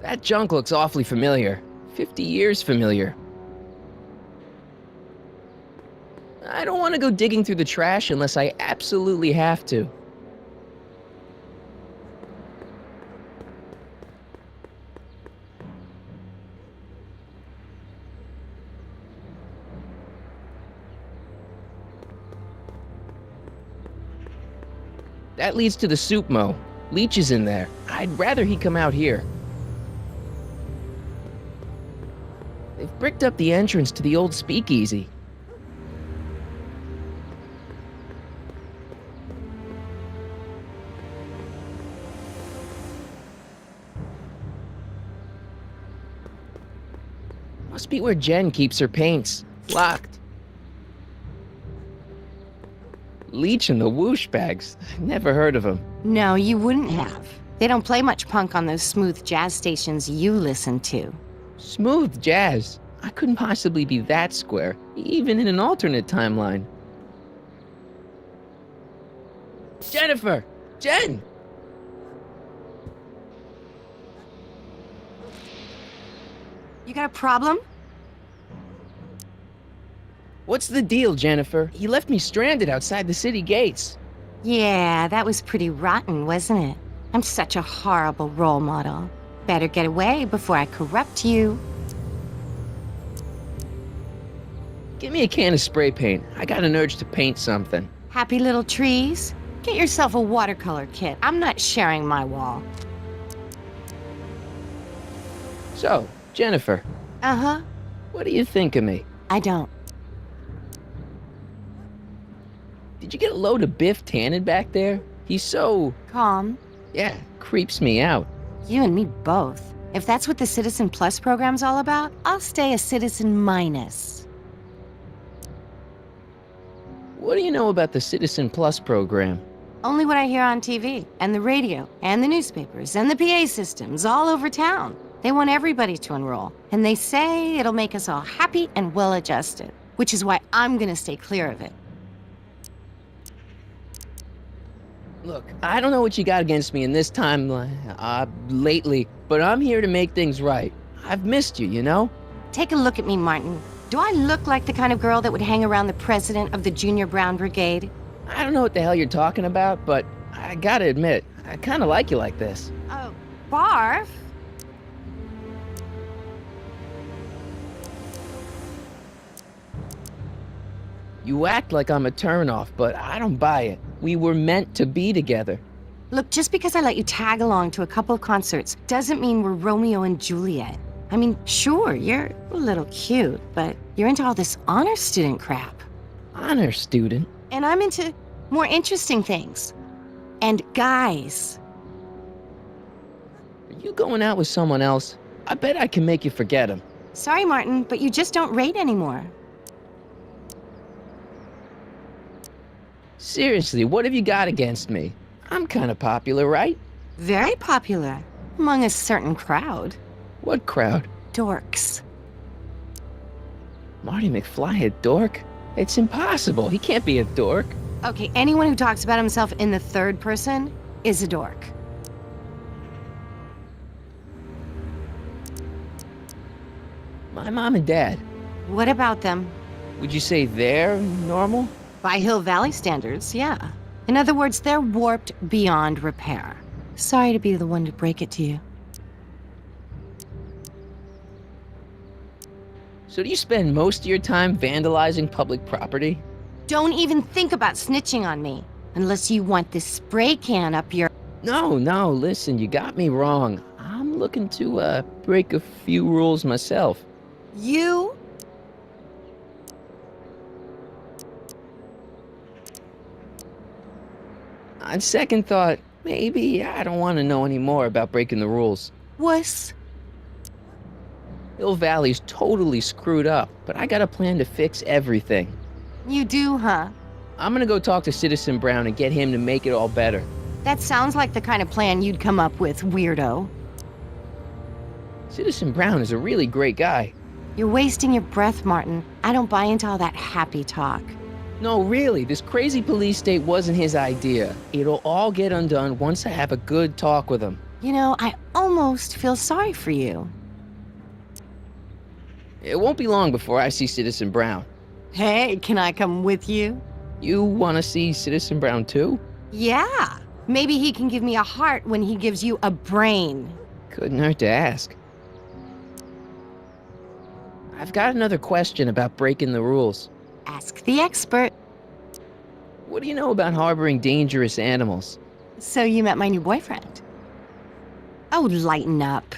That junk looks awfully familiar. 50 years familiar. I don't want to go digging through the trash unless I absolutely have to. That leads to the soup mo. Leech is in there. I'd rather he come out here. They've bricked up the entrance to the old speakeasy. Must be where Jen keeps her paints. Locked. Leech and the whoosh bags. Never heard of them. No, you wouldn't have. They don't play much punk on those smooth jazz stations you listen to. Smooth jazz. I couldn't possibly be that square, even in an alternate timeline. Jennifer! Jen! You got a problem? What's the deal, Jennifer? He left me stranded outside the city gates. Yeah, that was pretty rotten, wasn't it? I'm such a horrible role model. Better get away before I corrupt you. Give me a can of spray paint. I got an urge to paint something. Happy little trees? Get yourself a watercolor kit. I'm not sharing my wall. So, Jennifer. Uh-huh. What do you think of me? I don't. Did you get a load of Biff Tannen back there? He's so... Calm. Yeah, creeps me out. You and me both. If that's what the Citizen Plus program's all about, I'll stay a Citizen Minus. What do you know about the Citizen Plus program? Only what I hear on TV, and the radio, and the newspapers, and the PA systems all over town. They want everybody to enroll, and they say it'll make us all happy and well-adjusted, which is why I'm gonna stay clear of it. Look, I don't know what you got against me in this time, lately, but I'm here to make things right. I've missed you, you know? Take a look at me, Martin. Do I look like the kind of girl that would hang around the president of the Junior Brown Brigade? I don't know what the hell you're talking about, but I gotta admit, I kinda like you like this. Oh, barf? You act like I'm a turnoff, but I don't buy it. We were meant to be together. Look, just because I let you tag along to a couple of concerts doesn't mean we're Romeo and Juliet. I mean, sure, you're a little cute, but you're into all this honor student crap. Honor student? And I'm into more interesting things. And guys. Are you going out with someone else? I bet I can make you forget him. Sorry, Martin, but you just don't rate anymore. Seriously, what have you got against me? I'm kind of popular, right? Very popular. Among a certain crowd. What crowd? Dorks. Marty McFly a dork? It's impossible. He can't be a dork. Okay, anyone who talks about himself in the third person is a dork. My mom and dad. What about them? Would you say they're normal? By Hill Valley standards, yeah. In other words, they're warped beyond repair. Sorry to be the one to break it to you. So do you spend most of your time vandalizing public property? Don't even think about snitching on me, unless you want this spray can up your... No, listen, you got me wrong. I'm looking to, break a few rules myself. You? On second thought, maybe I don't want to know any more about breaking the rules. Wuss. Hill Valley's totally screwed up, but I got a plan to fix everything. You do, huh? I'm gonna go talk to Citizen Brown and get him to make it all better. That sounds like the kind of plan you'd come up with, weirdo. Citizen Brown is a really great guy. You're wasting your breath, Martin. I don't buy into all that happy talk. No, really, this crazy police state wasn't his idea. It'll all get undone once I have a good talk with him. You know, I almost feel sorry for you. It won't be long before I see Citizen Brown. Hey, can I come with you? You want to see Citizen Brown too? Yeah. Maybe he can give me a heart when he gives you a brain. Couldn't hurt to ask. I've got another question about breaking the rules. Ask the expert. What do you know about harboring dangerous animals? So you met my new boyfriend. Oh, lighten up.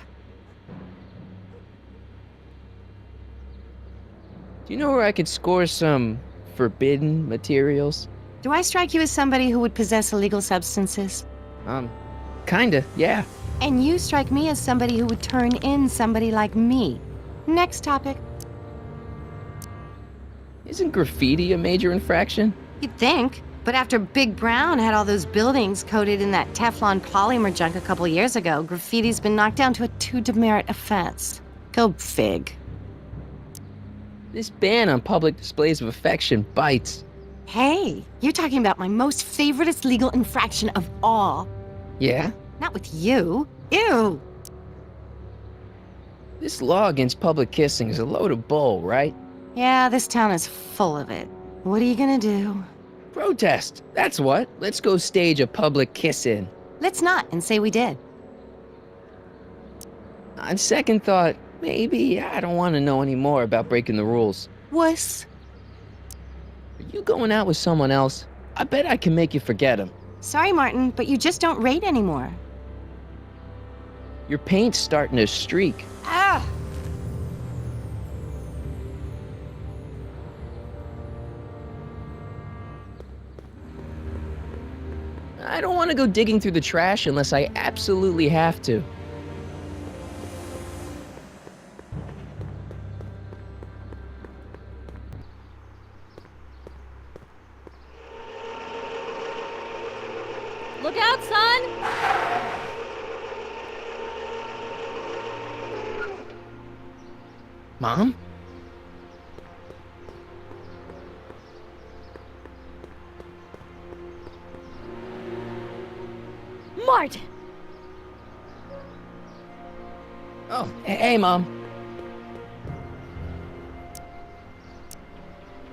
Do you know where I could score some forbidden materials? Do I strike you as somebody who would possess illegal substances? Kinda, yeah. And you strike me as somebody who would turn in somebody like me. Next topic. Isn't graffiti a major infraction? You'd think. But after Big Brown had all those buildings coated in that Teflon polymer junk a couple years ago, graffiti's been knocked down to a 2 demerit offense. Go fig. This ban on public displays of affection bites. Hey, you're talking about my most favoriteest legal infraction of all. Yeah? Not with you. Ew. This law against public kissing is a load of bull, right? Yeah, this town is full of it. What are you gonna do? Protest, that's what. Let's go stage a public kiss-in. Let's not and say we did. On second thought, maybe I don't want to know any more about breaking the rules. Wuss. Are you going out with someone else? I bet I can make you forget him. Sorry, Martin, but you just don't rate anymore. Your paint's starting to streak. Ah! I don't want to go digging through the trash unless I absolutely have to. Look out, son! Mom? Martin! Oh, hey, Mom.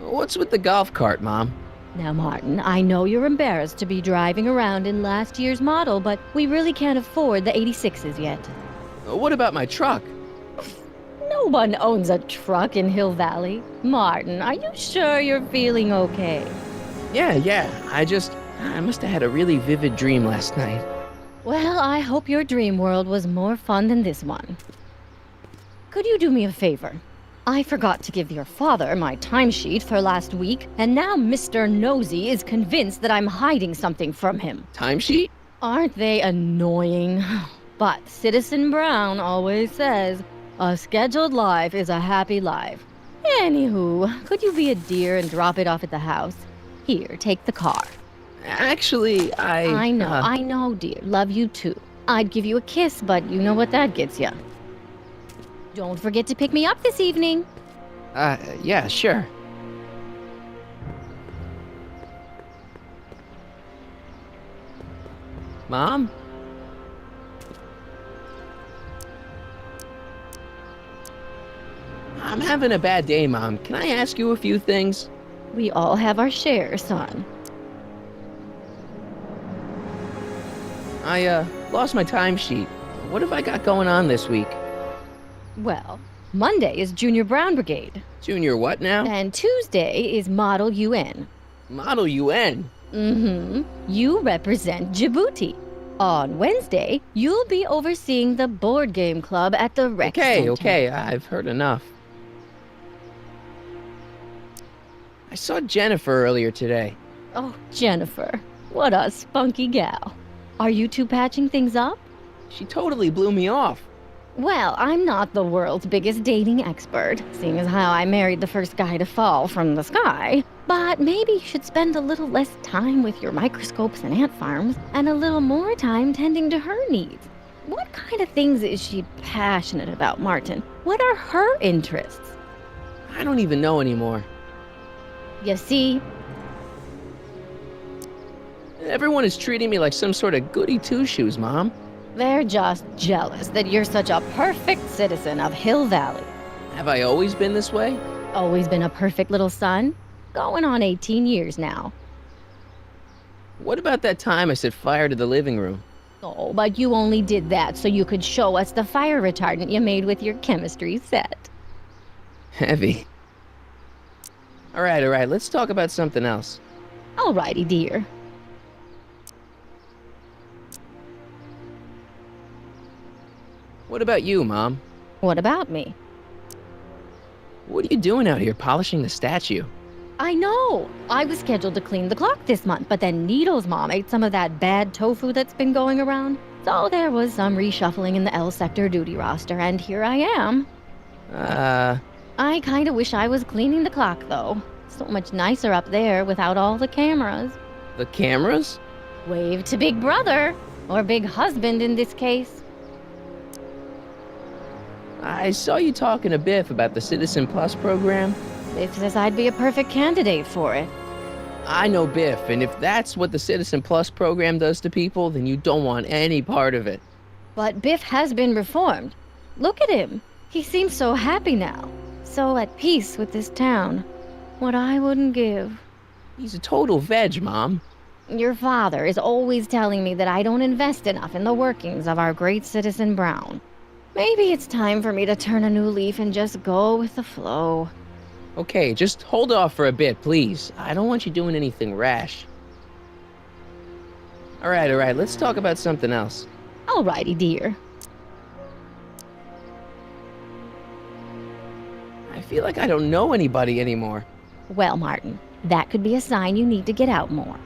What's with the golf cart, Mom? Now, Martin, I know you're embarrassed to be driving around in last year's model, but we really can't afford the 86s yet. What about my truck? No one owns a truck in Hill Valley. Martin, are you sure you're feeling okay? Yeah. I must have had a really vivid dream last night. Well, I hope your dream world was more fun than this one. Could you do me a favor? I forgot to give your father my timesheet for last week, and now Mr. Nosy is convinced that I'm hiding something from him. Timesheet? Aren't they annoying? But Citizen Brown always says, a scheduled life is a happy life. Anywho, could you be a dear and drop it off at the house? Here, take the car. Actually, I know, dear. Love you too. I'd give you a kiss, but you know what that gets ya. Don't forget to pick me up this evening. Yeah, sure. Mom? I'm having a bad day, Mom. Can I ask you a few things? We all have our share, son. I, lost my timesheet. What have I got going on this week? Well, Monday is Junior Brown Brigade. Junior what now? And Tuesday is Model UN. Model UN? Mm-hmm. You represent Djibouti. On Wednesday, you'll be overseeing the board game club at the rec center. Okay, I've heard enough. I saw Jennifer earlier today. Oh, Jennifer. What a spunky gal. Are you two patching things up? She totally blew me off. Well, I'm not the world's biggest dating expert, seeing as how I married the first guy to fall from the sky. But maybe you should spend a little less time with your microscopes and ant farms, and a little more time tending to her needs. What kind of things is she passionate about, Martin? What are her interests? I don't even know anymore. You see? Everyone is treating me like some sort of goody two-shoes, Mom. They're just jealous that you're such a perfect citizen of Hill Valley. Have I always been this way? Always been a perfect little son. Going on 18 years now. What about that time I set fire to the living room? Oh, but you only did that so you could show us the fire retardant you made with your chemistry set. Heavy. All right, let's talk about something else. Alrighty, dear. What about you, Mom? What about me? What are you doing out here polishing the statue? I know! I was scheduled to clean the clock this month, but then Needle's mom ate some of that bad tofu that's been going around. So there was some reshuffling in the L sector duty roster, and here I am. I kinda wish I was cleaning the clock, though. So much nicer up there without all the cameras. The cameras? Wave to Big Brother, or Big Husband in this case. I saw you talking to Biff about the Citizen Plus program. Biff says I'd be a perfect candidate for it. I know Biff, and if that's what the Citizen Plus program does to people, then you don't want any part of it. But Biff has been reformed. Look at him. He seems so happy now. So at peace with this town. What I wouldn't give. He's a total veg, Mom. Your father is always telling me that I don't invest enough in the workings of our great citizen Brown. Maybe it's time for me to turn a new leaf and just go with the flow. Okay, just hold off for a bit, please. I don't want you doing anything rash. All right, let's talk about something else. Alrighty, dear. I feel like I don't know anybody anymore. Well, Martin, that could be a sign you need to get out more.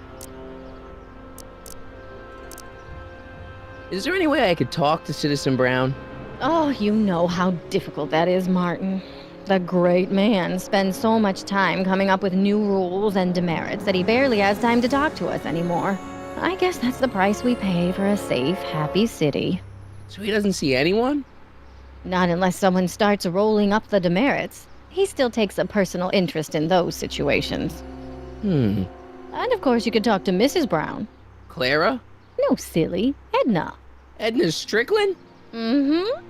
Is there any way I could talk to Citizen Brown? Oh, you know how difficult that is, Martin. The great man spends so much time coming up with new rules and demerits that he barely has time to talk to us anymore. I guess that's the price we pay for a safe, happy city. So he doesn't see anyone? Not unless someone starts rolling up the demerits. He still takes a personal interest in those situations. And of course you could talk to Mrs. Brown. Clara? No, silly. Edna. Edna Strickland? Mm-hmm.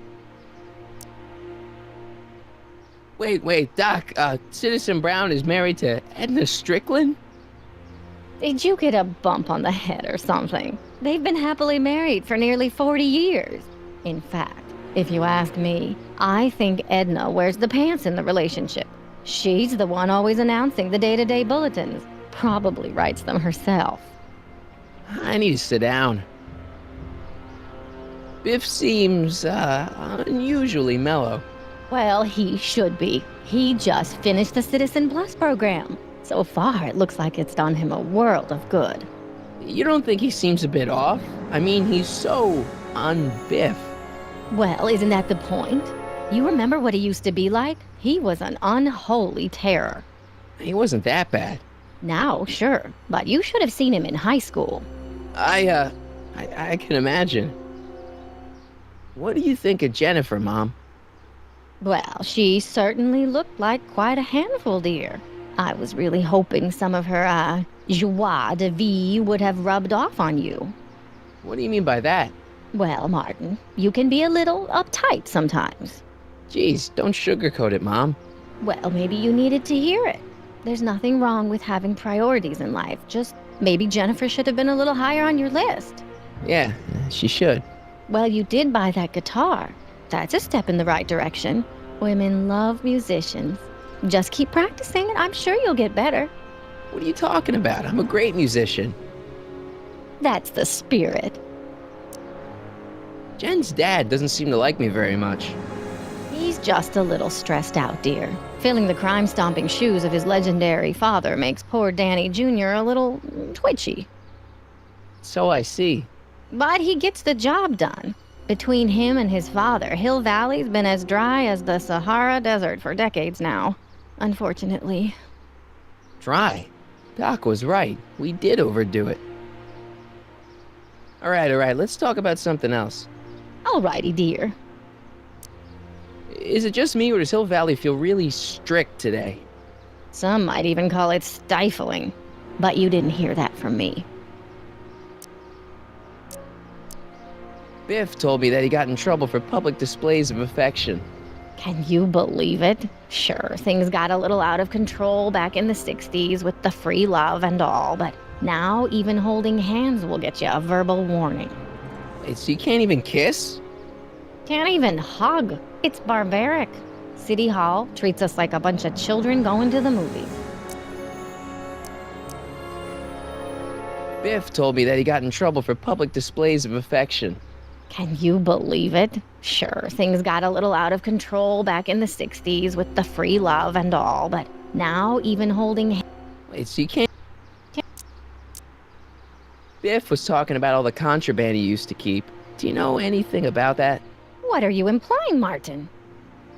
Wait, Doc, Citizen Brown is married to Edna Strickland? Did you get a bump on the head or something? They've been happily married for nearly 40 years. In fact, if you ask me, I think Edna wears the pants in the relationship. She's the one always announcing the day-to-day bulletins. Probably writes them herself. I need to sit down. Biff seems, unusually mellow. Well, he should be. He just finished the Citizen Plus program. So far, it looks like it's done him a world of good. You don't think he seems a bit off? I mean, he's so un-Biff. Well, isn't that the point? You remember what he used to be like? He was an unholy terror. He wasn't that bad. Now, sure, but you should have seen him in high school. I can imagine. What do you think of Jennifer, Mom? Well, she certainly looked like quite a handful, dear. I was really hoping some of her, joie de vivre would have rubbed off on you. What do you mean by that? Well, Martin, you can be a little uptight sometimes. Geez, don't sugarcoat it, Mom. Well, maybe you needed to hear it. There's nothing wrong with having priorities in life. Just maybe Jennifer should have been a little higher on your list. Yeah, she should. Well, you did buy that guitar. That's a step in the right direction. Women love musicians. Just keep practicing and I'm sure you'll get better. What are you talking about? I'm a great musician. That's the spirit. Jen's dad doesn't seem to like me very much. He's just a little stressed out, dear. Filling the crime-stomping shoes of his legendary father makes poor Danny Jr. a little twitchy. So I see. But he gets the job done. Between him and his father, Hill Valley's been as dry as the Sahara Desert for decades now. Unfortunately. Dry? Doc was right. We did overdo it. All right, let's talk about something else. Alrighty, dear. Is it just me, or does Hill Valley feel really strict today? Some might even call it stifling. But you didn't hear that from me. Biff told me that he got in trouble for public displays of affection. Can you believe it? Sure, things got a little out of control back in the 60s with the free love and all, but now even holding hands will get you a verbal warning. Wait, so you can't even kiss? Can't even hug. It's barbaric. City Hall treats us like a bunch of children going to the movies. Biff told me that he got in trouble for public displays of affection. Can you believe it? Sure, things got a little out of control back in the 60s with the free love and all, but now even holding hands. Wait, so you can't... Biff was talking about all the contraband he used to keep. Do you know anything about that? What are you implying, Martin?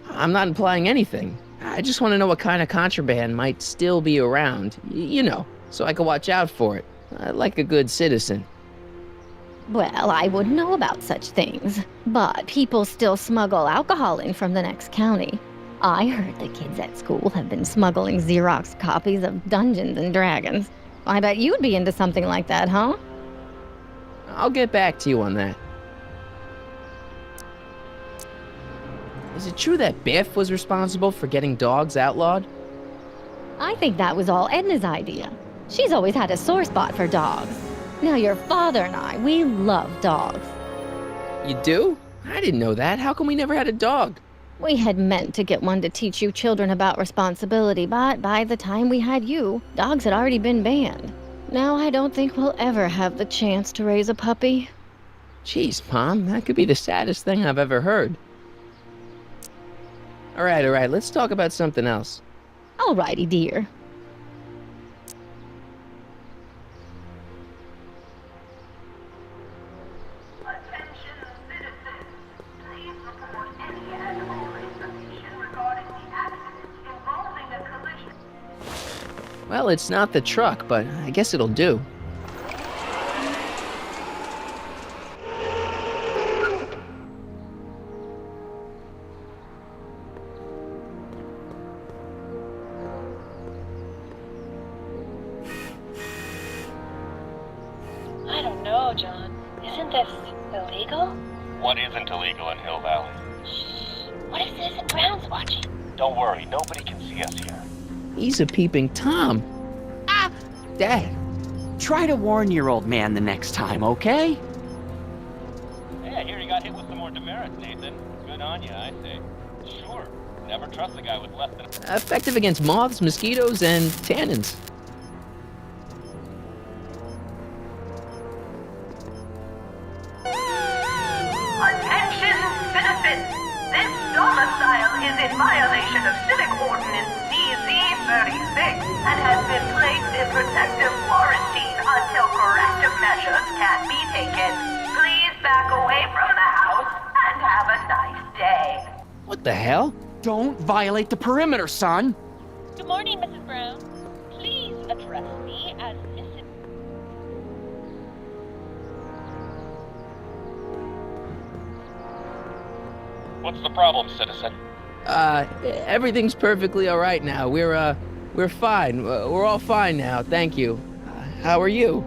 I'm not implying anything. I just want to know what kind of contraband might still be around. You know, so I can watch out for it. Like a good citizen. Well, I wouldn't know about such things, but people still smuggle alcohol in from the next county. I heard the kids at school have been smuggling Xerox copies of Dungeons and Dragons. I bet you'd be into something like that, huh? I'll get back to you on that. Is it true that Biff was responsible for getting dogs outlawed? I think that was all Edna's idea. She's always had a sore spot for dogs. Now your father and I, we love dogs. You do? I didn't know that. How come we never had a dog? We had meant to get one to teach you children about responsibility, but by the time we had you, dogs had already been banned. Now I don't think we'll ever have the chance to raise a puppy. Jeez, Mom, that could be the saddest thing I've ever heard. All right, let's talk about something else. Alrighty, dear. Well, it's not the truck, but I guess it'll do. I don't know, John. Isn't this illegal? What isn't illegal in Hill Valley? Shh. What if Citizen Brown's watching? Don't worry, nobody can see us here. He's a peeping Tom. Ah! Dad. Try to warn your old man the next time, okay? Hey, I hear you got hit with some more demerits, Nathan. Good on you, I say. Sure. Never trust a guy with less than... Effective against moths, mosquitoes, and tannins. Attention, citizens! This domicile is in violation of Civic Ordinance CZ-36 and has been placed in protective quarantine until corrective measures can be taken. Please back away from the house and have a nice day. What the hell? Don't violate the perimeter, son! Good morning, Mrs. Brown. Please address me as Mrs. What's the problem, citizen? Everything's perfectly all right now. We're fine. We're all fine now, thank you. How are you?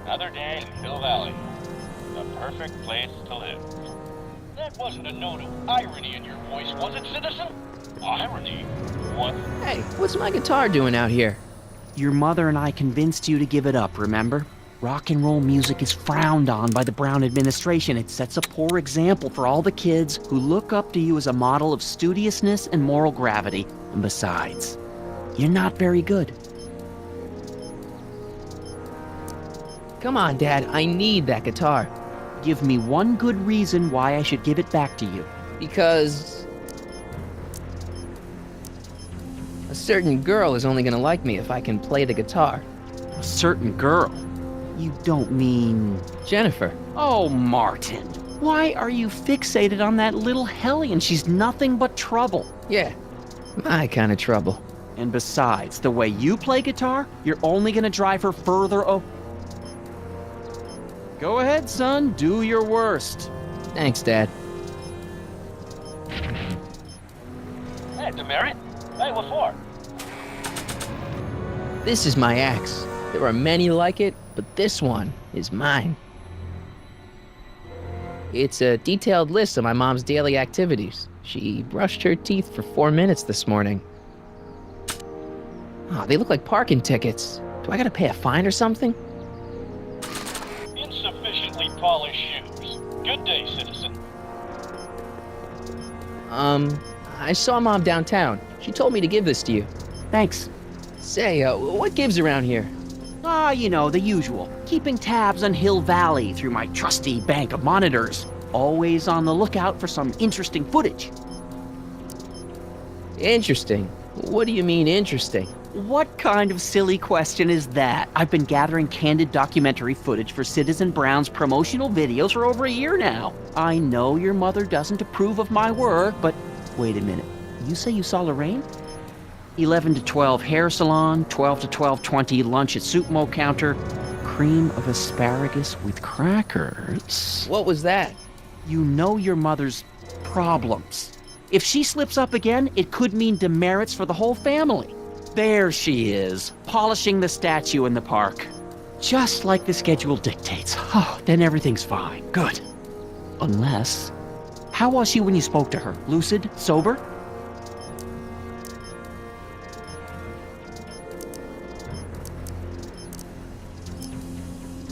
Another day in Hill Valley. The perfect place to live. That wasn't a note of irony in your voice, was it, citizen? Irony? What? Hey, what's my guitar doing out here? Your mother and I convinced you to give it up, remember? Rock and roll music is frowned on by the Brown administration. It sets a poor example for all the kids who look up to you as a model of studiousness and moral gravity. And besides, you're not very good. Come on, Dad, I need that guitar. Give me one good reason why I should give it back to you. Because... a certain girl is only gonna like me if I can play the guitar. A certain girl? You don't mean... Jennifer. Oh, Martin. Why are you fixated on that little hellion? She's nothing but trouble. Yeah, my kind of trouble. And besides, the way you play guitar, you're only gonna drive her further Go ahead, son, do your worst. Thanks, Dad. Hey, demerit. Hey, what for? This is my axe. There are many like it, but this one is mine. It's a detailed list of my mom's daily activities. She brushed her teeth for 4 minutes this morning. Oh, they look like parking tickets. Do I gotta pay a fine or something? Insufficiently polished shoes. Good day, citizen. I saw Mom downtown. She told me to give this to you. Thanks. Say, what gives around here? You know, the usual. Keeping tabs on Hill Valley through my trusty bank of monitors. Always on the lookout for some interesting footage. Interesting. What do you mean interesting? What kind of silly question is that? I've been gathering candid documentary footage for Citizen Brown's promotional videos for over a year now. I know your mother doesn't approve of my work, but wait a minute. You say you saw Lorraine? 11 to 12 hair salon, 12 to 12:20 lunch at soup mo counter, cream of asparagus with crackers. What was that? You know your mother's problems. If she slips up again, it could mean demerits for the whole family. There she is, polishing the statue in the park. Just like the schedule dictates. Oh, then everything's fine. Good. Unless... How was she when you spoke to her? Lucid? Sober?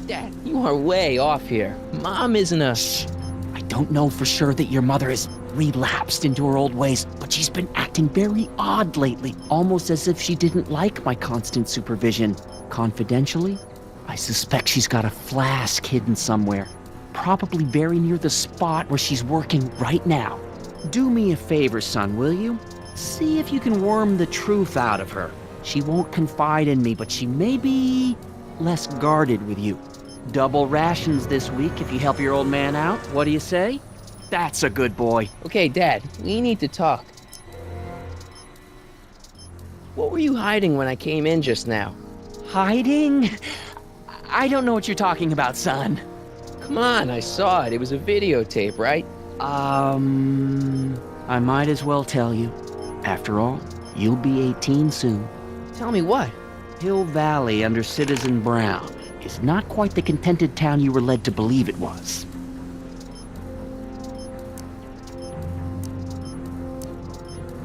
Dad, you are way off here. Mom isn't a... Shh. I don't know for sure that your mother has relapsed into her old ways, but she's been acting very odd lately, almost as if she didn't like my constant supervision. Confidentially, I suspect she's got a flask hidden somewhere, probably very near the spot where she's working right now. Do me a favor, son, will you? See if you can worm the truth out of her. She won't confide in me, but she may be less guarded with you. Double rations this week if you help your old man out. What do you say? That's a good boy. Okay, Dad, we need to talk. What were you hiding when I came in just now? Hiding? I don't know what you're talking about, son. Come on, I saw it. It was a videotape, right? I might as well tell you. After all, you'll be 18 soon. Tell me what? Hill Valley under Citizen Brown is not quite the contented town you were led to believe it was.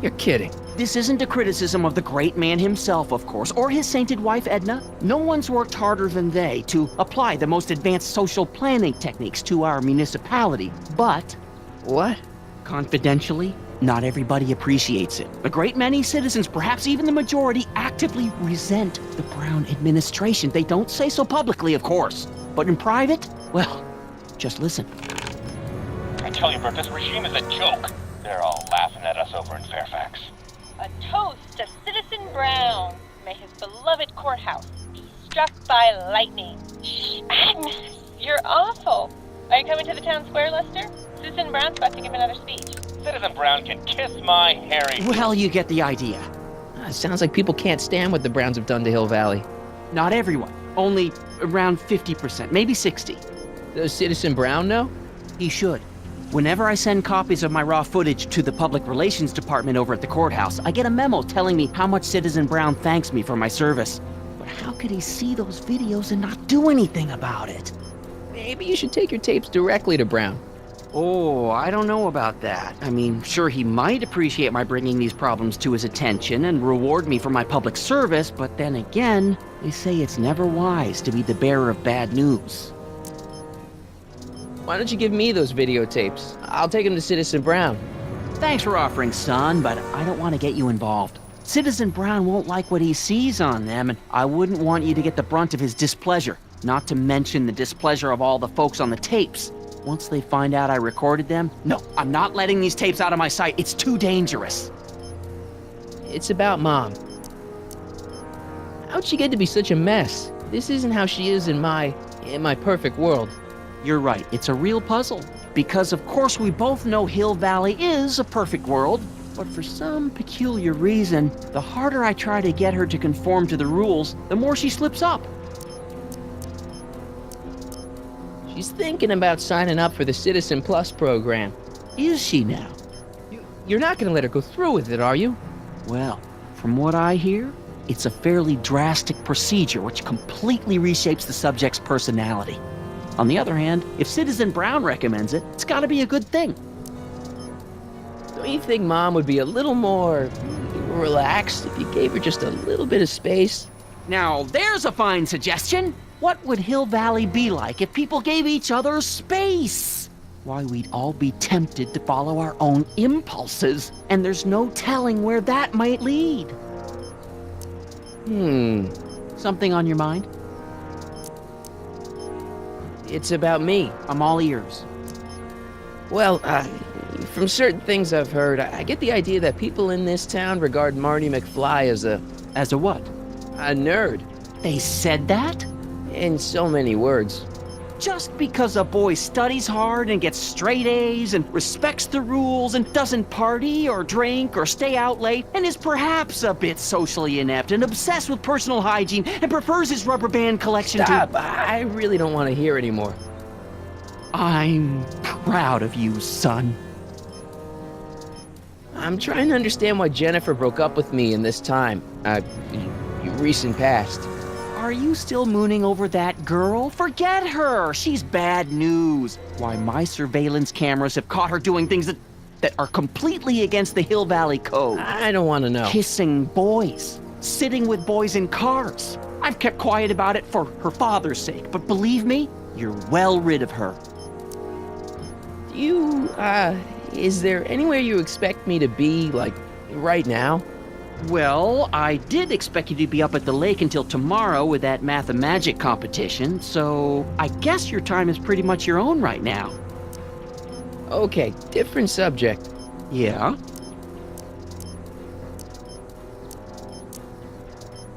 You're kidding. This isn't a criticism of the great man himself, of course, or his sainted wife, Edna. No one's worked harder than they to apply the most advanced social planning techniques to our municipality. But, What? confidentially, not everybody appreciates it. A great many citizens, perhaps even the majority, actively resent the Brown administration. They don't say so publicly, of course. But in private, well, just listen. I tell you, Bert, this regime is a joke. They're all laughing at us over in Fairfax. A toast to Citizen Brown. May his beloved courthouse be struck by lightning. Shh, Agnes, you're awful. Are you coming to the town square, Lester? Citizen Brown's about to give another speech. Citizen Brown can kiss my hairy... Well, you get the idea. Sounds like people can't stand what the Browns have done to Hill Valley. Not everyone. Only around 50%, maybe 60. Does Citizen Brown know? He should. Whenever I send copies of my raw footage to the Public Relations Department over at the courthouse, I get a memo telling me how much Citizen Brown thanks me for my service. But how could he see those videos and not do anything about it? Maybe you should take your tapes directly to Brown. Oh, I don't know about that. I mean, sure, he might appreciate my bringing these problems to his attention and reward me for my public service, but then again, they say it's never wise to be the bearer of bad news. Why don't you give me those videotapes? I'll take them to Citizen Brown. Thanks for offering, son, but I don't want to get you involved. Citizen Brown won't like what he sees on them, and I wouldn't want you to get the brunt of his displeasure, not to mention the displeasure of all the folks on the tapes. Once they find out I recorded them, no, I'm not letting these tapes out of my sight. It's too dangerous. It's about Mom. How'd she get to be such a mess? This isn't how she is in my perfect world. You're right, it's a real puzzle. Because of course we both know Hill Valley is a perfect world. But for some peculiar reason, the harder I try to get her to conform to the rules, the more she slips up. She's thinking about signing up for the Citizen Plus program. Is she now? You're not gonna let her go through with it, are you? Well, from what I hear, it's a fairly drastic procedure which completely reshapes the subject's personality. On the other hand, if Citizen Brown recommends it, it's gotta be a good thing. Don't you think Mom would be a little more relaxed if you gave her just a little bit of space? Now, there's a fine suggestion. What would Hill Valley be like if people gave each other space? Why, we'd all be tempted to follow our own impulses, and there's no telling where that might lead. Something on your mind? It's about me. I'm all ears. Well, from certain things I've heard, I get the idea that people in this town regard Marty McFly as a what? a nerd. They said that? In so many words. Just because a boy studies hard and gets straight A's and respects the rules and doesn't party or drink or stay out late and is perhaps a bit socially inept and obsessed with personal hygiene and prefers his rubber band collection Stop! I really don't want to hear anymore. I'm proud of you, son. I'm trying to understand why Jennifer broke up with me in this time, recent past. Are you still mooning over that girl? Forget her! She's bad news. Why, my surveillance cameras have caught her doing things that are completely against the Hill Valley Code. I don't want to know. Kissing boys. Sitting with boys in cars. I've kept quiet about it for her father's sake, but believe me, you're well rid of her. Is there anywhere you expect me to be, like, right now? Well, I did expect you to be up at the lake until tomorrow with that math-magic competition, so I guess your time is pretty much your own right now. Okay, different subject. Yeah?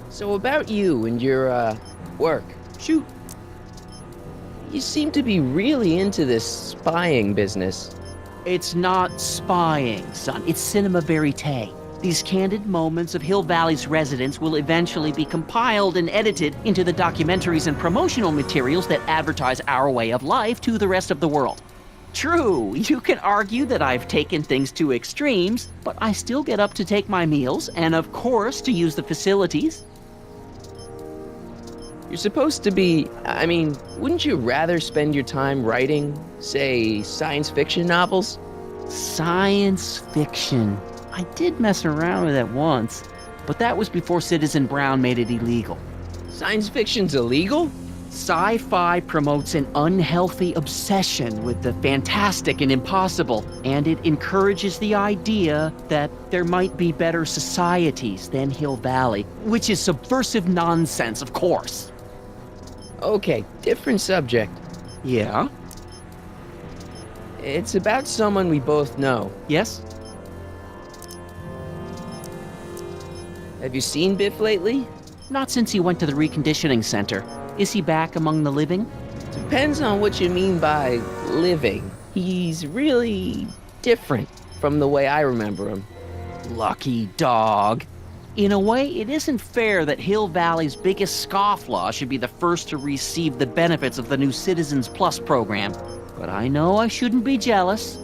So about you and your, work. Shoot. You seem to be really into this spying business. It's not spying, son. It's cinema verite. These candid moments of Hill Valley's residents will eventually be compiled and edited into the documentaries and promotional materials that advertise our way of life to the rest of the world. True, you can argue that I've taken things to extremes, but I still get up to take my meals and, of course, to use the facilities. You're supposed to be, wouldn't you rather spend your time writing, say, science fiction novels? Science fiction. I did mess around with that once, but that was before Citizen Brown made it illegal. Science fiction's illegal? Sci-fi promotes an unhealthy obsession with the fantastic and impossible, and it encourages the idea that there might be better societies than Hill Valley, which is subversive nonsense, of course. Okay, different subject. Yeah? It's about someone we both know. Yes? Have you seen Biff lately? Not since he went to the reconditioning center. Is he back among the living? Depends on what you mean by living. He's really different from the way I remember him. Lucky dog. In a way, it isn't fair that Hill Valley's biggest scofflaw should be the first to receive the benefits of the new Citizens Plus program. But I know I shouldn't be jealous.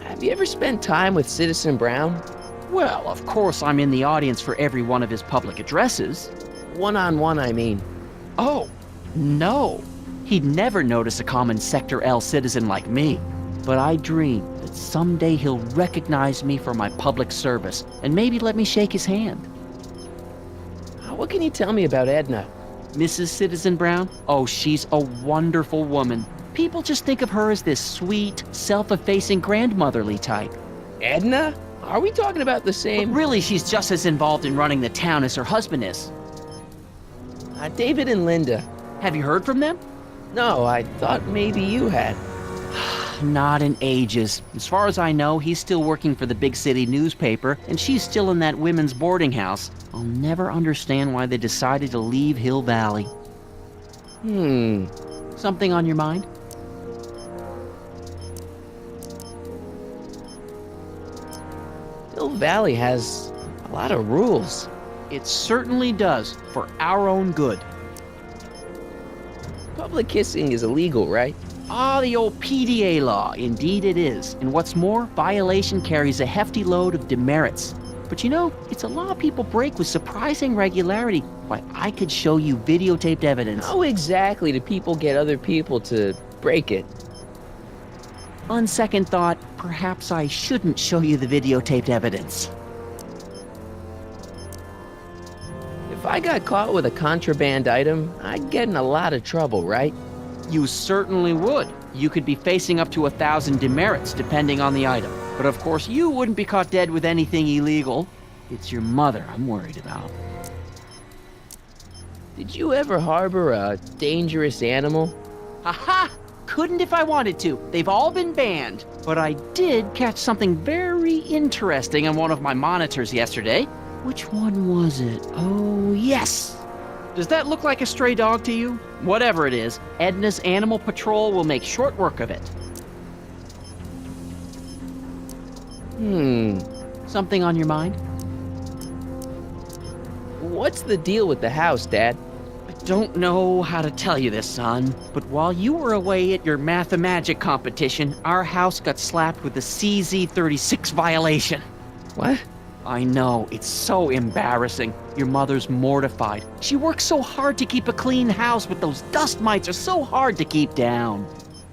Have you ever spent time with Citizen Brown? Well, of course I'm in the audience for every one of his public addresses. One-on-one, I mean. Oh, no. He'd never notice a common Sector L citizen like me. But I dream that someday he'll recognize me for my public service and maybe let me shake his hand. What can you tell me about Edna? Mrs. Citizen Brown? Oh, she's a wonderful woman. People just think of her as this sweet, self-effacing grandmotherly type. Edna? Are we talking about the same? But really, she's just as involved in running the town as her husband is. David and Linda. Have you heard from them? No, I thought maybe you had. Not in ages. As far as I know, he's still working for the big city newspaper, and she's still in that women's boarding house. I'll never understand why they decided to leave Hill Valley. Something on your mind? Hill Valley has a lot of rules. It certainly does, for our own good. Public kissing is illegal, right? Ah, the old PDA law. Indeed it is. And what's more, violation carries a hefty load of demerits. But you know, it's a law people break with surprising regularity. Why, I could show you videotaped evidence. How exactly do people get other people to break it? On second thought, perhaps I shouldn't show you the videotaped evidence. If I got caught with a contraband item, I'd get in a lot of trouble, right? You certainly would. You could be facing up to 1,000 demerits, depending on the item. But of course, you wouldn't be caught dead with anything illegal. It's your mother I'm worried about. Did you ever harbor a dangerous animal? Aha! Couldn't if I wanted to. They've all been banned. But I did catch something very interesting on one of my monitors yesterday. Which one was it? Oh, yes! Does that look like a stray dog to you? Whatever it is, Edna's Animal Patrol will make short work of it. Something on your mind? What's the deal with the house, Dad? I don't know how to tell you this, son, but while you were away at your Mathemagic competition, our house got slapped with a CZ36 violation. What? I know, it's so embarrassing. Your mother's mortified. She works so hard to keep a clean house, but those dust mites are so hard to keep down.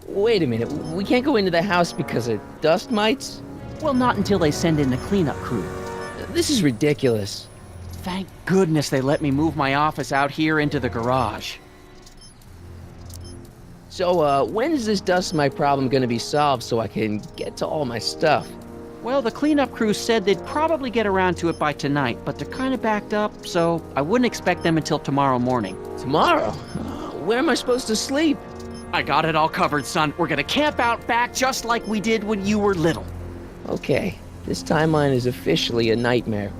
Wait a minute, we can't go into the house because of dust mites? Well, not until they send in the cleanup crew. This is ridiculous. Thank goodness they let me move my office out here into the garage. So, when is this dust mite problem gonna be solved so I can get to all my stuff? Well, the cleanup crew said they'd probably get around to it by tonight, but they're kind of backed up, so I wouldn't expect them until tomorrow morning. Tomorrow? Where am I supposed to sleep? I got it all covered, son. We're gonna camp out back just like we did when you were little. Okay, this timeline is officially a nightmare.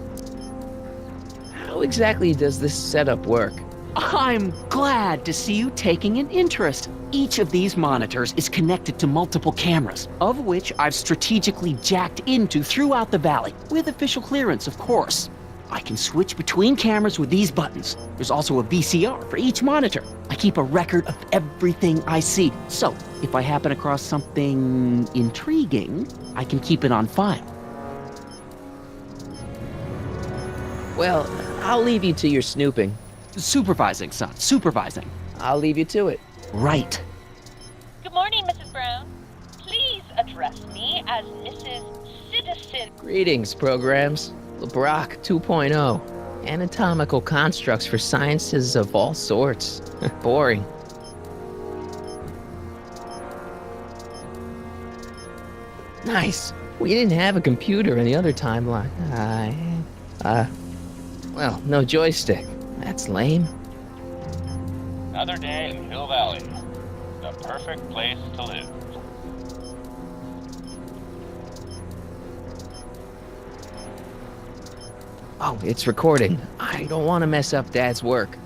How exactly does this setup work? I'm glad to see you taking an interest. Each of these monitors is connected to multiple cameras, of which I've strategically jacked into throughout the valley, with official clearance, of course. I can switch between cameras with these buttons. There's also a VCR for each monitor. I keep a record of everything I see, so if I happen across something intriguing, I can keep it on file. Well, I'll leave you to your snooping. Supervising, son, supervising. I'll leave you to it. Right. Good morning, Mrs. Brown. Please address me as Mrs. Citizen. Greetings, programs. LeBrock 2.0. Anatomical constructs for sciences of all sorts. Boring. Nice. We didn't have a computer in the other timeline. Well, no joystick. That's lame. Another day in Hill Valley. The perfect place to live. Oh, it's recording. I don't want to mess up Dad's work.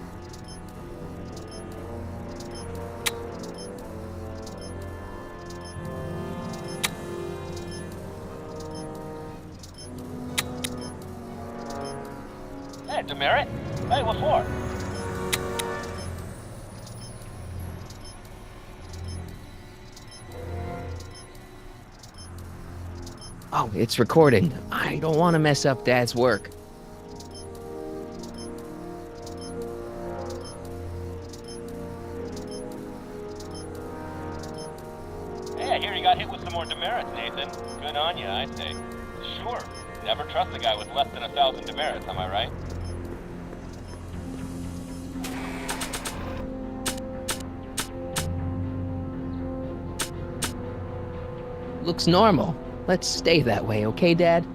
Hey, demerit? Hey, what for? Oh, it's recording. I don't want to mess up Dad's work. Hey, I hear you got hit with some more demerits, Nathan. Good on you, I say. Sure. Never trust a guy with less than 1,000 demerits, am I right? Looks normal. Let's stay that way, okay, Dad?